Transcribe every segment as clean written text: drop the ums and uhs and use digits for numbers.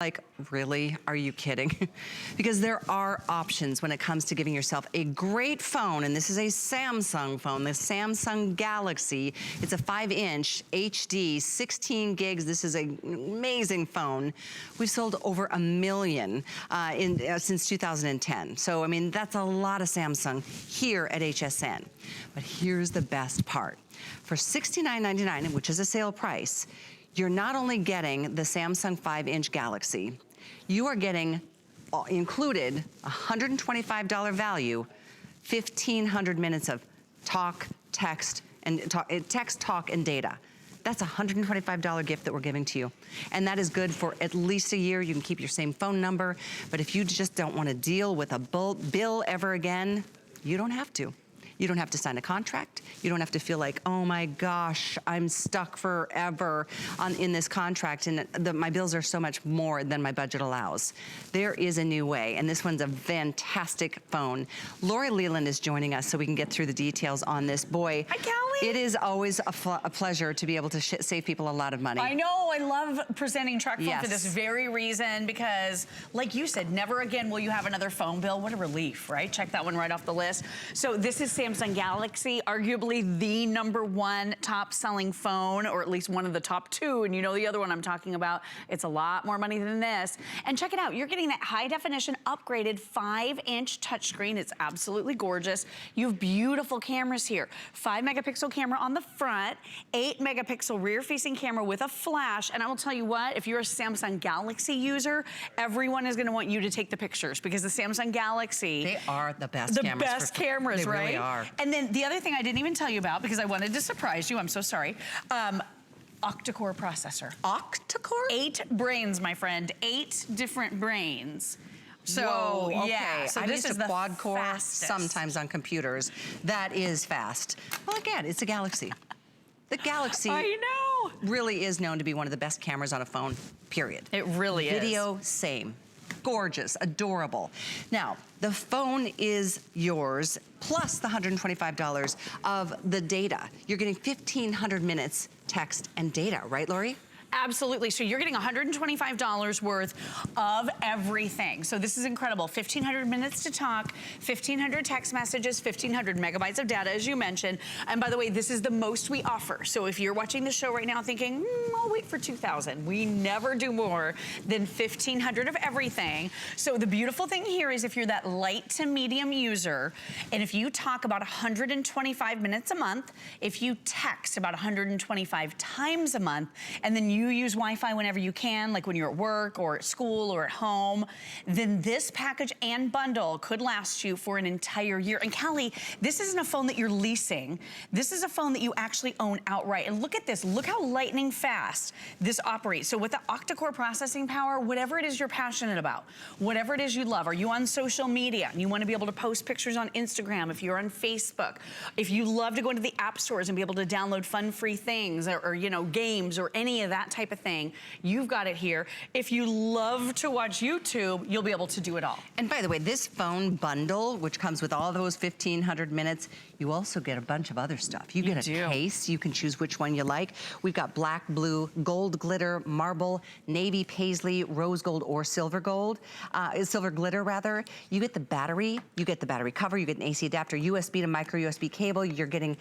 Like, really? Are you kidding? Because there are options when it comes to giving yourself a great phone, and this is a Samsung phone, the Samsung Galaxy. It's a 5-inch HD, 16 gigs. This is an amazing phone. We've sold over 1 million since 2010. So, I mean, that's a lot of Samsung here at HSN. But here's the best part. For $69.99, which is a sale price, you're not only getting the Samsung 5-inch Galaxy, you are getting included $125 value, 1,500 minutes of talk, text, talk, and data. That's a $125 gift that we're giving to you. And that is good for at least a year. You can keep your same phone number, but if you just don't want to deal with a bill ever again, you don't have to. You don't have to sign a contract. You don't have to feel like, oh my gosh, I'm stuck forever in this contract, and my bills are so much more than my budget allows. There is a new way, and this one's a fantastic phone. Lori Leland is joining us so we can get through the details on this. Boy, hi, Callie. It is always a pleasure to be able to save people a lot of money. I know, I love presenting Tracfone for this very reason, because like you said, never again will you have another phone bill. What a relief, right? Check that one right off the list. So this is Samsung Galaxy, arguably the #1 top selling phone, or at least one of the top 2, and you know the other one I'm talking about. It's a lot more money than this. And check it out, you're getting that high definition upgraded 5-inch touchscreen. It's absolutely gorgeous. You have beautiful cameras here. 5-megapixel camera on the front, 8-megapixel rear facing camera with a flash. And I will tell you what, if you're a Samsung Galaxy user, everyone is gonna want you to take the pictures, because the Samsung Galaxy, they are the best cameras. The best cameras, they right? Really are. And then the other thing I didn't even tell you about, because I wanted to surprise you, I'm so sorry. Octa-core processor. Octa-core? 8 brains, my friend, 8 different brains. So, whoa, okay. Yeah, so I'm this used is to the quad core fastest. sometimes on computers. That is fast. Well, again, it's a Galaxy. The Galaxy I know. really is known to be one of the best cameras on a phone, period. It really is. Video, same. Gorgeous, adorable. Now, the phone is yours, plus the $125 of the data. You're getting 1,500 minutes text and data, right, Lori? Absolutely, so you're getting $125 worth of everything. So this is incredible, 1,500 minutes to talk, 1,500 text messages, 1,500 megabytes of data, as you mentioned. And by the way, this is the most we offer. So if you're watching the show right now thinking, I'll wait for 2,000, we never do more than 1,500 of everything. So the beautiful thing here is if you're that light to medium user, and if you talk about 125 minutes a month, if you text about 125 times a month, and then you use Wi-Fi whenever you can, like when you're at work or at school or at home, then this package and bundle could last you for an entire year. And Callie, this isn't a phone that you're leasing. This is a phone that you actually own outright. And look at this, look how lightning fast this operates. So with the octa-core processing power, whatever it is you're passionate about, whatever it is you love, are you on social media and you want to be able to post pictures on Instagram, if you're on Facebook, if you love to go into the app stores and be able to download fun free things or you know, games or any of that type of thing, you've got it here. If you love to watch YouTube, you'll be able to do it all. And by the way, this phone bundle, which comes with all those 1,500 minutes, you also get a bunch of other stuff. You get a case, you can choose which one you like. We've got black, blue, gold glitter, marble, navy paisley, rose gold, or silver gold, silver glitter rather. You get the battery cover, you get an AC adapter, USB to micro USB cable. You're getting,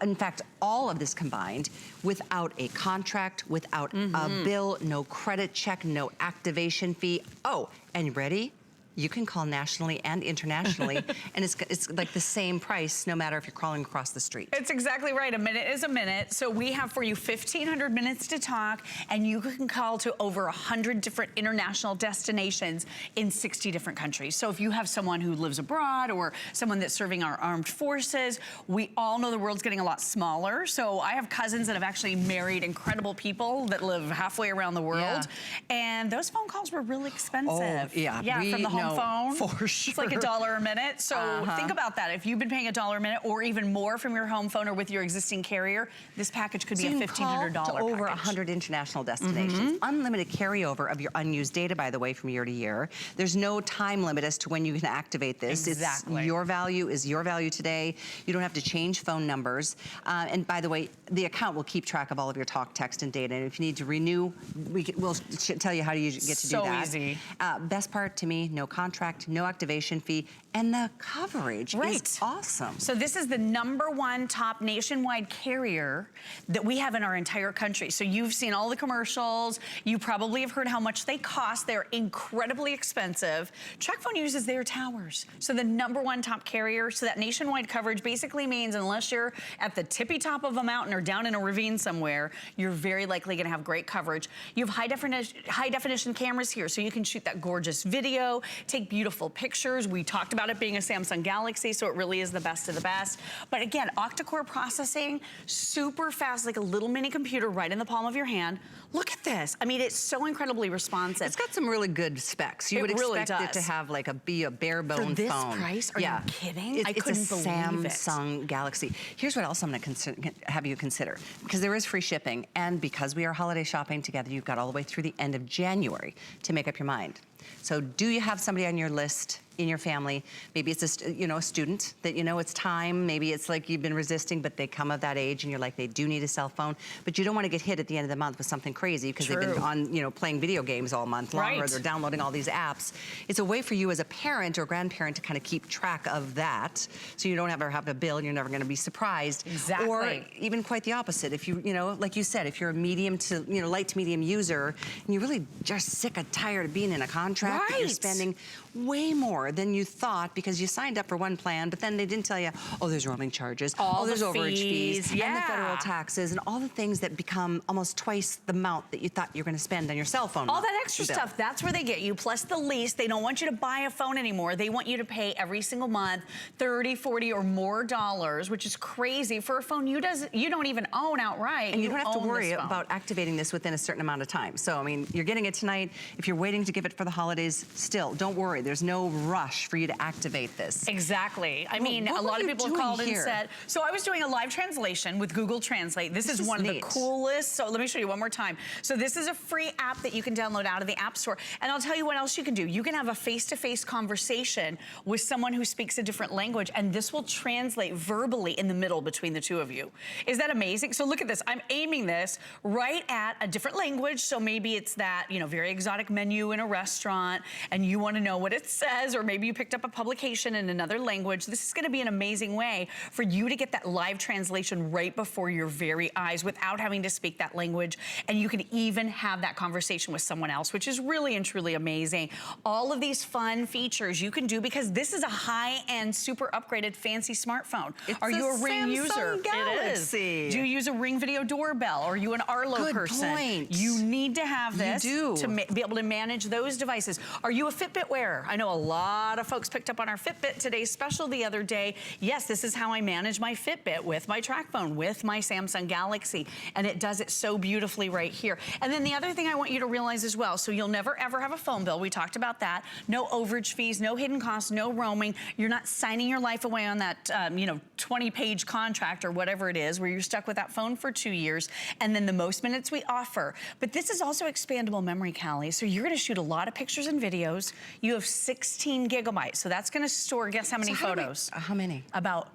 in fact, all of this combined without a contract, without a bill, no credit check, no activation fee. Oh, and you ready? You can call nationally and internationally, and it's like the same price no matter if you're crawling across the street. It's exactly right. A minute is a minute. So we have for you 1,500 minutes to talk, and you can call to over 100 different international destinations in 60 different countries. So if you have someone who lives abroad or someone that's serving our armed forces, we all know the world's getting a lot smaller. So I have cousins that have actually married incredible people that live halfway around the world, and those phone calls were really expensive. Oh, yeah. Yeah, from the home home phone. For sure. It's like $1 a minute. So think about that. If you've been paying $1 a minute or even more from your home phone or with your existing carrier, this package could be a $1,500 to over 100 international destinations. Unlimited carryover of your unused data, by the way, from year to year. There's no time limit as to when you can activate this. Exactly. It's your value is your value today. You don't have to change phone numbers. And by the way, the account will keep track of all of your talk, text, and data. And if you need to renew, we'll tell you how you get to do that. So easy. Best part to me, no contract, no activation fee, and the coverage is awesome. So this is the #1 top nationwide carrier that we have in our entire country. So you've seen all the commercials. You probably have heard how much they cost. They're incredibly expensive. Tracfone uses their towers. So the #1 top carrier. So that nationwide coverage basically means unless you're at the tippy top of a mountain or down in a ravine somewhere, you're very likely going to have great coverage. You have high definition cameras here, so you can shoot that gorgeous video, take beautiful pictures. We talked about it being a Samsung Galaxy, so it really is the best of the best. But again, octa-core processing, super fast, like a little mini computer right in the palm of your hand. Look at this. I mean, it's so incredibly responsive. It's got some really good specs. You would expect it to have like be a bare bone phone. For this price? Are you kidding? I couldn't believe it. It's a Samsung Galaxy. Here's what else I'm going to have you consider, because there is free shipping, and because we are holiday shopping together, you've got all the way through the end of January to make up your mind. So do you have somebody on your list in your family? Maybe it's a student that it's time. Maybe it's like you've been resisting, but they come of that age and you're like, they do need a cell phone, but you don't want to get hit at the end of the month with something crazy because they've been on, playing video games all month long, or they're downloading all these apps. It's a way for you as a parent or grandparent to kind of keep track of that, so you don't ever have a bill and you're never going to be surprised. Exactly. Or even quite the opposite. If you, like you said, if you're a medium to, light to medium user and you're really just sick and tired of being in a contract, that you're spending way more than you thought because you signed up for one plan, but then they didn't tell you, oh, there's roaming charges, there's overage fees, and the federal taxes, and all the things that become almost twice the amount that you thought you were going to spend on your cell phone. All that extra stuff, that's where they get you, plus the lease. They don't want you to buy a phone anymore. They want you to pay every single month $30, $40 or more dollars, which is crazy for a phone you don't even own outright. And you don't have to worry about activating this within a certain amount of time. So, I mean, you're getting it tonight. If you're waiting to give it for the holidays, still, don't worry. There's no rush for you to activate this. Exactly. I mean, a lot of people have called and said, so I was doing a live translation with Google Translate. This is one of the coolest. So let me show you one more time. So this is a free app that you can download out of the App Store. And I'll tell you what else you can do. You can have a face-to-face conversation with someone who speaks a different language, and this will translate verbally in the middle between the two of you. Is that amazing? So look at this. I'm aiming this right at a different language. So maybe it's that, very exotic menu in a restaurant, and you want to know what it says, or maybe you picked up a publication in another language. This is going to be an amazing way for you to get that live translation right before your very eyes without having to speak that language. And you can even have that conversation with someone else, which is really and truly amazing. All of these fun features you can do because this is a high-end, super upgraded, fancy smartphone. Are you a Ring user? Galaxy. It is. Do you use a Ring video doorbell? Are you an Arlo person? Good point. You need to have this to be able to manage those devices. Are you a Fitbit wearer? I know a lot of folks picked up on our Fitbit Today's Special the other day. Yes, this is how I manage my Fitbit with my Tracfone, with my Samsung Galaxy, and it does it so beautifully right here. And then the other thing I want you to realize as well, so you'll never ever have a phone bill. We talked about that. No overage fees, no hidden costs, no roaming. You're not signing your life away on that 20-page contract or whatever it is where you're stuck with that phone for 2 years, and then the most minutes we offer. But this is also expandable memory, Callie, so you're going to shoot a lot of pictures and videos. You have 16 gigabytes, so that's going to store, guess how many photos? How many? About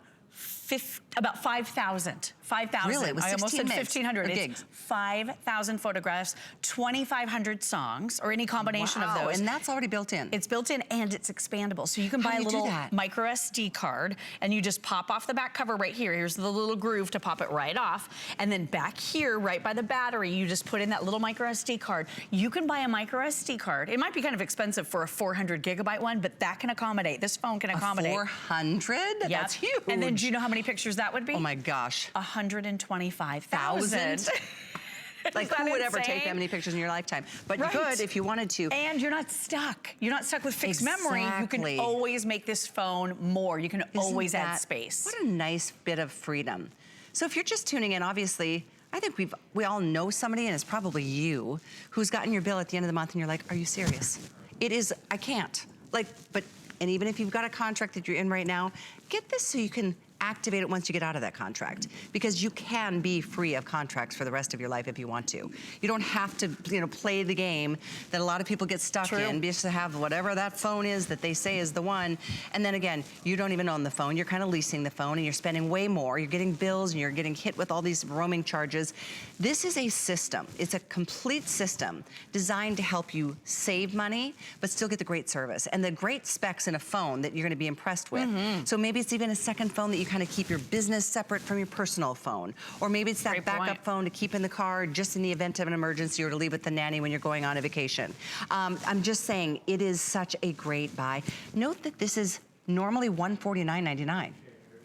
5,000. 5,000. Really? It was 16 I almost said gigs 1,500. or It's gigs? 5,000 photographs, 2,500 songs, or any combination of those. And that's already built in. It's built in and it's expandable. So you can buy a little micro SD card and you just pop off the back cover right here. Here's the little groove to pop it right off. And then back here, right by the battery, you just put in that little micro SD card. You can buy a micro SD card. It might be kind of expensive for a 400 gigabyte one, but that can accommodate. This phone can accommodate. 400? Yep. That's huge. And then do you know how many pictures that would be? Oh my gosh. 125,000. Like, who would ever take that many pictures in your lifetime? But you could if you wanted to. And you're not stuck. You're not stuck with fixed memory. You can always make this phone more. You can always add space. What a nice bit of freedom. So if you're just tuning in, obviously, I think we all know somebody, and it's probably you, who's gotten your bill at the end of the month and you're like, are you serious? It is, I can't. And even if you've got a contract that you're in right now, get this so you can activate it once you get out of that contract, because you can be free of contracts for the rest of your life if you want to. You don't have to, play the game that a lot of people get stuck in, just to have whatever that phone is that they say is the one. And then again, you don't even own the phone. You're kind of leasing the phone and you're spending way more. You're getting bills and you're getting hit with all these roaming charges. This is a system. It's a complete system designed to help you save money, but still get the great service and the great specs in a phone that you're going to be impressed with. So maybe it's even a second phone that you kind of keep your business separate from your personal phone. Or maybe it's that backup phone to keep in the car just in the event of an emergency, or to leave with the nanny when you're going on a vacation. I'm just saying, it is such a great buy. Note that this is normally $149.99.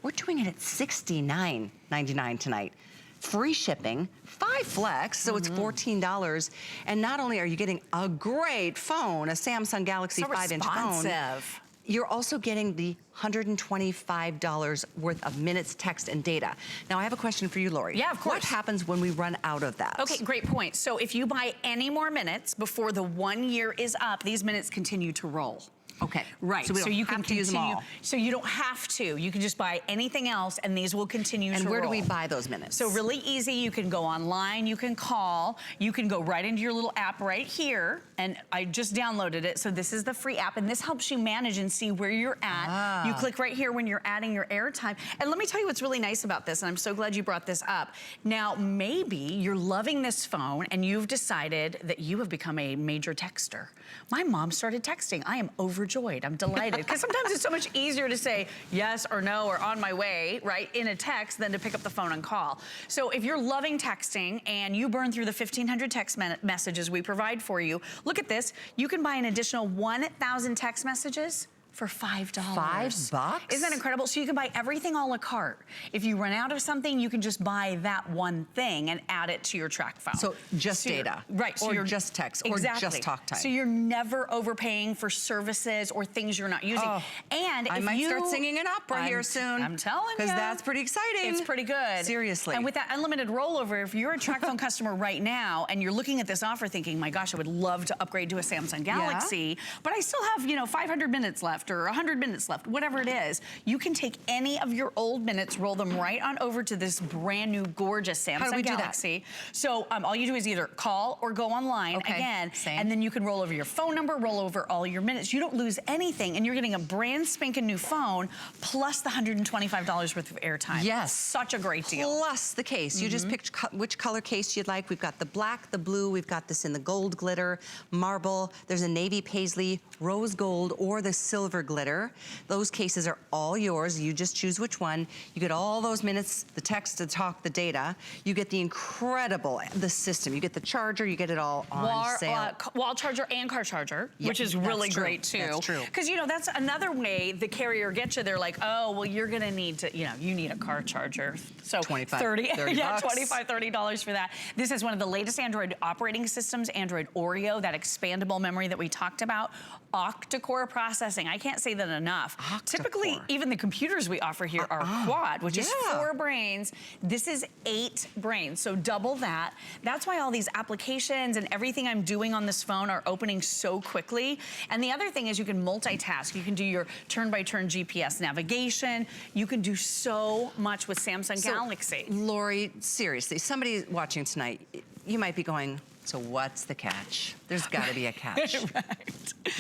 We're doing it at $69.99 tonight. Free shipping, 5 flex, so it's $14. And not only are you getting a great phone, a Samsung Galaxy 5-inch phone, you're also getting the $125 worth of minutes, text, and data. Now, I have a question for you, Lori. Yeah, of course. What happens when we run out of that? Okay, great point. So if you buy any more minutes before the 1 year is up, these minutes continue to roll. Okay. Right. So we don't have to use them all. So you don't have to. You can just buy anything else, and these will continue to roll. And where do we buy those minutes? So really easy. You can go online. You can call. You can go right into your little app right here. And I just downloaded it. So this is the free app, and this helps you manage and see where you're at. You click right here when you're adding your airtime. And let me tell you what's really nice about this, and I'm so glad you brought this up. Now, maybe you're loving this phone, and you've decided that you have become a major texter. My mom started texting. I am overjoyed. I'm delighted. Because sometimes it's so much easier to say yes or no or on my way, right, in a text than to pick up the phone and call. So if you're loving texting and you burn through the 1,500 text messages we provide for you, look at this. You can buy an additional 1,000 text messages for $5. $5? Isn't that incredible? So you can buy everything a la carte. If you run out of something, you can just buy that one thing and add it to your Tracfone. So just data. Right. So or just text. Exactly. Or just talk time. So you're never overpaying for services or things you're not using. Oh, and I might start singing an opera here soon. I'm telling you. Because that's pretty exciting. It's pretty good. Seriously. And with that unlimited rollover, if you're a Tracfone customer right now and you're looking at this offer thinking, my gosh, I would love to upgrade to a Samsung Galaxy, but I still have, 500 minutes left or 100 minutes left, whatever it is, you can take any of your old minutes, roll them right on over to this brand new gorgeous Samsung Galaxy. So all you do is either call or go online again, and then you can roll over your phone number, roll over all your minutes. You don't lose anything, and you're getting a brand spanking new phone plus the $125 worth of airtime. Yes. Such a great deal. Plus the case. You just picked which color case you'd like. We've got the black, the blue, we've got this in the gold glitter, marble, there's a navy paisley, rose gold, or the silver glitter. Those cases are all yours. You just choose which one. You get all those minutes, the text, the talk, the data. You get the the system. You get the charger, you get it all on sale. Wall charger and car charger, which is really great too. That's true. Because, that's another way the carrier gets you. They're like, oh, well, you're going to need to, you need a car charger. So $30 yeah, bucks. $25, $30 for that. This is one of the latest Android operating systems, Android Oreo, that expandable memory that we talked about. Octa-core processing. I can't say that enough. Typically, even the computers we offer here are quad, which is 4 brains. This is 8 brains, so double that. That's why all these applications and everything I'm doing on this phone are opening so quickly. And the other thing is you can multitask. You can do your turn-by-turn GPS navigation. You can do so much with Samsung Galaxy. Lori, seriously, somebody watching tonight, you might be going, so what's the catch? There's got to be a catch.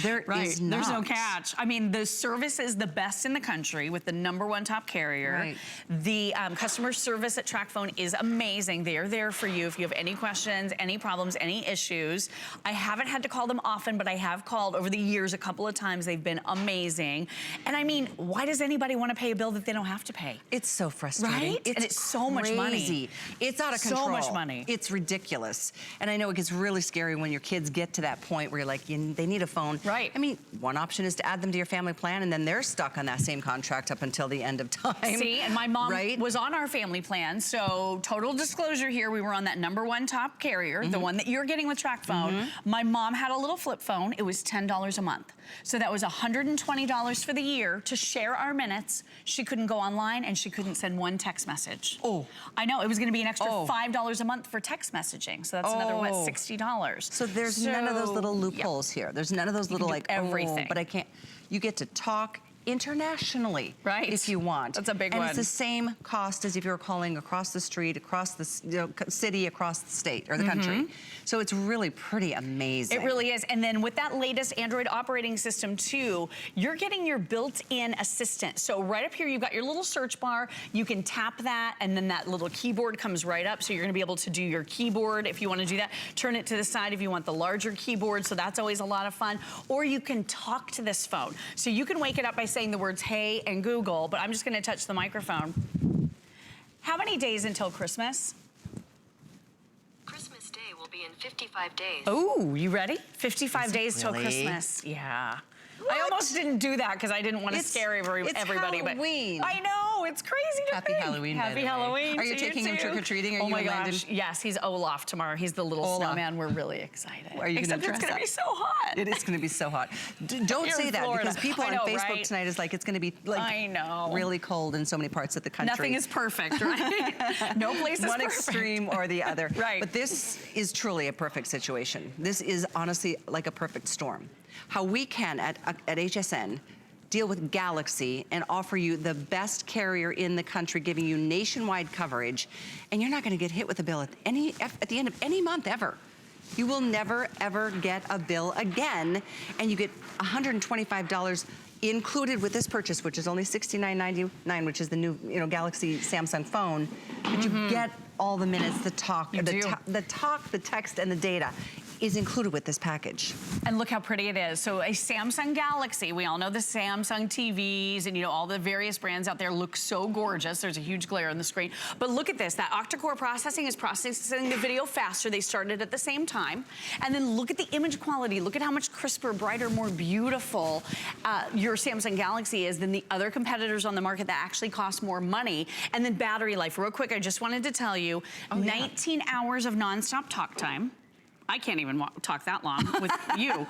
There is not. There's no catch. I mean, the service is the best in the country with the #1 top carrier. The customer service at Tracfone is amazing. They are there for you if you have any questions, any problems, any issues. I haven't had to call them often, but I have called over the years a couple of times. They've been amazing. And I mean, why does anybody want to pay a bill that they don't have to pay? It's so frustrating. Right? It's so much money. It's out of control. So much money. It's ridiculous. And I know it gets really scary when your kids get to that point where you're like, they need a phone. Right. I mean, one option is to add them to your family plan, and then they're stuck on that same contract up until the end of time. See, and my mom was on our family plan, so total disclosure here, we were on that #1 top carrier, the one that you're getting with Tracfone. My mom had a little flip phone. It was $10 a month. So that was $120 for the year to share our minutes. She couldn't go online, and she couldn't send one text message. I know, it was gonna be an extra $5 a month for text messaging, so that's another, what, $60. So there's none of those little loopholes here. There's none of those little like, everything. oh, but I can't. You get to talk internationally, right? If you want. That's a big one. And it's the same cost as if you were calling across the street, across the city, across the state or the country. So it's really pretty amazing. It really is. And then with that latest Android operating system too, you're getting your built-in assistant. So right up here, you've got your little search bar. You can tap that, and then that little keyboard comes right up. So you're going to be able to do your keyboard if you want to do that. Turn it to the side if you want the larger keyboard. So that's always a lot of fun. Or you can talk to this phone. So you can wake it up by saying the words hey and Google, but I'm just gonna touch the microphone. How many days until Christmas? Christmas Day will be in 55 days. Oh, you ready? 55 days till really? Christmas. Yeah. What? I almost didn't do that because I didn't want to scare everybody. Halloween. But I know, it's crazy to Happy think. Halloween, by Happy the way. Halloween. Are you to taking him too. trick-or-treating? Are Oh you my and Landon? gosh, yes, he's Olaf tomorrow. He's the little Olaf. snowman. We're really excited. Are you Except gonna it's dress gonna up? be so hot. It is going to be so hot. Don't You're say in that Florida. because people I on know, Facebook right? tonight is like, it's going to be like I know. really cold in so many parts of the country. Nothing is perfect, right? No place is one perfect. extreme or the other. Right. But this is truly a perfect situation. This is honestly like a perfect storm. How we can at HSN deal with Galaxy and offer you the best carrier in the country, giving you nationwide coverage, and you're not going to get hit with a bill at the end of any month ever. You will never ever get a bill again, and you get $125 included with this purchase, which is only $69.99, which is the new Galaxy Samsung phone. But you get all the minutes, the talk, the text, and the data is included with this package. And look how pretty it is. So a Samsung Galaxy, we all know the Samsung TVs and all the various brands out there look so gorgeous. There's a huge glare on the screen. But look at this, that octa-core processing is processing the video faster. They started at the same time. And then look at the image quality. Look at how much crisper, brighter, more beautiful your Samsung Galaxy is than the other competitors on the market that actually cost more money. And then battery life, real quick, I just wanted to tell you, 19 hours of nonstop talk time. I can't even talk that long with you.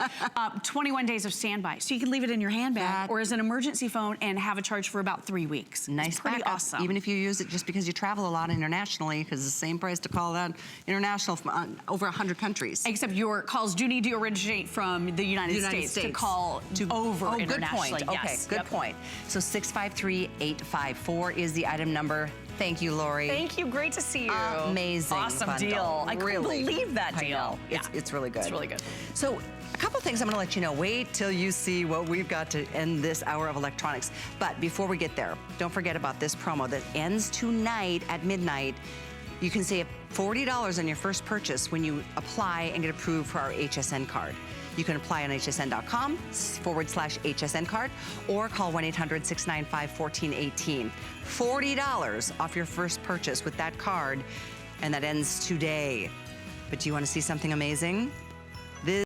21 days of standby. So you can leave it in your handbag or as an emergency phone and have a charge for about 3 weeks. Nice, it's pretty backup. awesome. Even if you use it just because you travel a lot internationally, because it's the same price to call that international from over 100 countries. Except your calls do need to originate from the United States to call over internationally. Good point. Okay, good point. So 653-854 is the item number. Thank you, Lori. Thank you. Great to see you. Amazing Awesome bundle. deal. I couldn't Really. believe that I deal. know. It's really good. It's really good. So a couple things I'm going to let you know. Wait till you see what we've got to end this hour of electronics. But before we get there, don't forget about this promo that ends tonight at midnight. You can save $40 on your first purchase when you apply and get approved for our HSN card. You can apply on hsn.com/HSN card or call 1-800-695-1418. $40 off your first purchase with that card, and that ends today. But do you want to see something amazing?